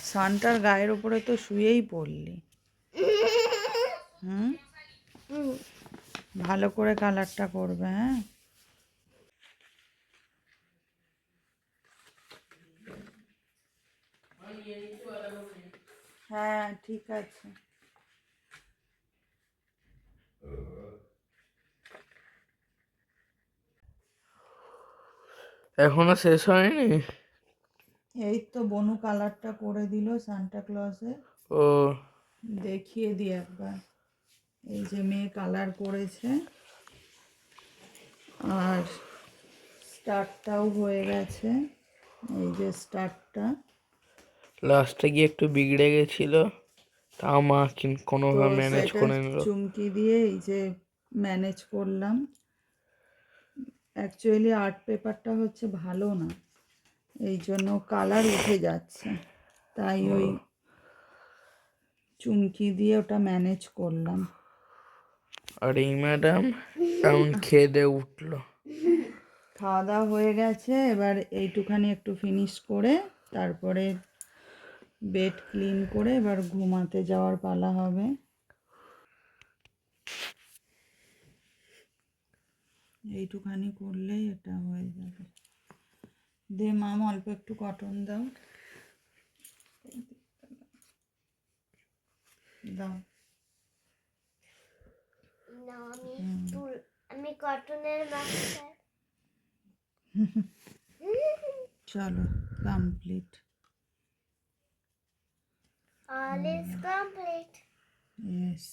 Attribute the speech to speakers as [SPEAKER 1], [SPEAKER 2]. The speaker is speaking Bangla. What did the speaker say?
[SPEAKER 1] সানটার গায়ের উপরে তো শুয়েই পড়লি। হুম, ভালো করে কালারটা করবে। হ্যাঁ, হ্যাঁ, ঠিক আছে।
[SPEAKER 2] এখনো শেষ হয়নি?
[SPEAKER 1] এই তো বনু কালারটা করে দিল সান্টা ক্লজে।
[SPEAKER 2] ও,
[SPEAKER 1] দেখিয়ে দিই একবার। এই যে মেয়ে কালার করেছে, আর স্টারটাও হয়ে গেছে। এই যে স্টারটা
[SPEAKER 2] লাস্টে গিয়ে একটু বিগড়ে গেছিল, তাও মা
[SPEAKER 1] তো
[SPEAKER 2] কোনোভাবে ম্যানেজ
[SPEAKER 1] সেটা
[SPEAKER 2] করে নিল।
[SPEAKER 1] চুমকি দিয়ে এই যে ম্যানেজ করলাম। অ্যাকচুয়ালি আর্ট পেপারটা হচ্ছে ভালো না, এই জন্য কালার উঠে যাচ্ছে, তাই ওই চুমকি দিয়ে ওটা ম্যানেজ করলাম।
[SPEAKER 2] আর এই ম্যাডাম এমন খেয়ে দিয়ে উঠলো।
[SPEAKER 1] খাওয়া দাওয়া হয়ে গেছে, এবার এইটুখানি একটু ফিনিশ করে তারপরে বেড ক্লিন করে এবার ঘুমাতে যাওয়ার পালা হবে। এইটুখানি করলেই এটা হয়ে যাবে। দে মাম, অল্প একটু কটন দাও, দাও।
[SPEAKER 3] আমি কটনের মাস্টার।
[SPEAKER 1] চলো, complete.
[SPEAKER 3] All is complete.
[SPEAKER 1] Yes.